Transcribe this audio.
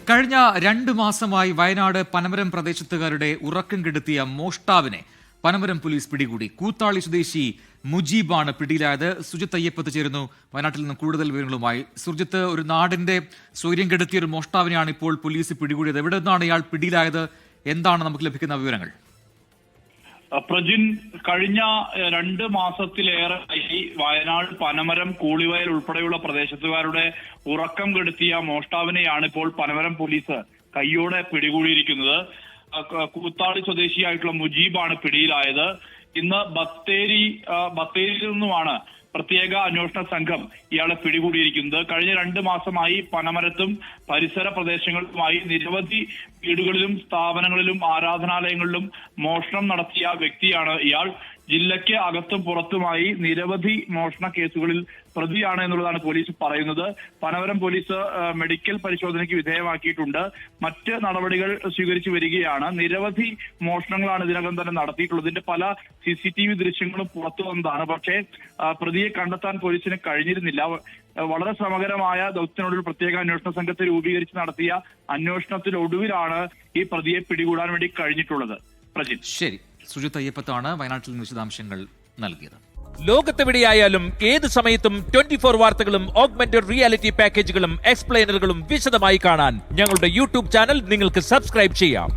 കഴിഞ്ഞ 2 മാസമായി വയനാട് പനമരം പ്രദേശത്തുകാരുടെ ഉറക്കം കെടുത്തിയ മോഷ്ടാവിനെ പനമരം പോലീസ് പിടികൂടി. കൂത്താളി സ്വദേശി മുജീബാണ് പിടിയിലായത്. സുജിത്ത് അയ്യപ്പത്ത് ചേരുന്നു വയനാട്ടിൽ നിന്ന് കൂടുതൽ വിവരങ്ങളുമായി. സുജിത്ത്, ഒരു നാടിന്റെ സ്വൈര്യം കെടുത്തിയ ഒരു മോഷ്ടാവിനെയാണ് ഇപ്പോൾ പോലീസ് പിടികൂടിയത്. എവിടെ നിന്നാണ് ഇയാൾ പിടിയിലായത്? എന്താണ് നമുക്ക് ലഭിക്കുന്ന വിവരങ്ങൾ? പ്രജിൻ, കഴിഞ്ഞ 2 മാസത്തിലേറെയായി വയനാട് പനമരം കൂളിവയൽ ഉൾപ്പെടെയുള്ള പ്രദേശത്തുകാരുടെ ഉറക്കം കെടുത്തിയ മോഷ്ടാവിനെയാണ് ഇപ്പോൾ പനമരം പോലീസ് കയ്യോടെ പിടികൂടിയിരിക്കുന്നത്. കൂത്താളി സ്വദേശിയായിട്ടുള്ള മുജീബാണ് പിടിയിലായത്. ഇന്ന് ബത്തേരിയിൽ നിന്നുമാണ് പ്രത്യേക അന്വേഷണ സംഘം ഇയാളെ പിടികൂടിയിരിക്കുന്നത്. കഴിഞ്ഞ 2 മാസമായി പനമരത്തും പരിസര പ്രദേശങ്ങളിലുമായി നിരവധി വീടുകളിലും സ്ഥാപനങ്ങളിലും ആരാധനാലയങ്ങളിലും മോഷണം നടത്തിയ വ്യക്തിയാണ് ഇയാൾ. ജില്ലയ്ക്ക് അകത്തും പുറത്തുമായി നിരവധി മോഷണ കേസുകളിൽ പ്രതിയാണ് എന്നുള്ളതാണ് പോലീസ് പറയുന്നത്. പനമരം പോലീസ് മെഡിക്കൽ പരിശോധനയ്ക്ക് വിധേയമാക്കിയിട്ടുണ്ട്. മറ്റ് നടപടികൾ സ്വീകരിച്ചു വരികയാണ്. നിരവധി മോഷണങ്ങളാണ് ഇതിനകം തന്നെ നടത്തിയിട്ടുള്ളത്. ഇതിന്റെ പല CCTV ദൃശ്യങ്ങളും പുറത്തു വന്നതാണ്. പക്ഷേ പ്രതിയെ കണ്ടെത്താൻ പോലീസിന് കഴിഞ്ഞിരുന്നില്ല. വളരെ ശ്രമകരമായ ദൗത്യത്തിനൊടുവിൽ പ്രത്യേക അന്വേഷണ സംഘത്തെ രൂപീകരിച്ച് നടത്തിയ അന്വേഷണത്തിനൊടുവിലാണ് ഈ പ്രതിയെ പിടികൂടാൻ വേണ്ടി കഴിഞ്ഞിട്ടുള്ളത്. പ്രജിത്ത്, ശരി. സുജിത്ത് അയ്യപ്പത്താണ് വയനാട്ടിൽ നിന്ന് വിശദാംശങ്ങൾ നൽകിയത്. ലോകത്തെവിടെയായാലും ഏത് സമയത്തും 24 വാർത്തകളും ഓഗ്മെന്റഡ് റിയാലിറ്റി പാക്കേജുകളും എക്സ്പ്ലെയിനറുകളും വിശദമായി കാണാൻ ഞങ്ങളുടെ YouTube ചാനൽ നിങ്ങൾക്ക് സബ്സ്ക്രൈബ് ചെയ്യാം.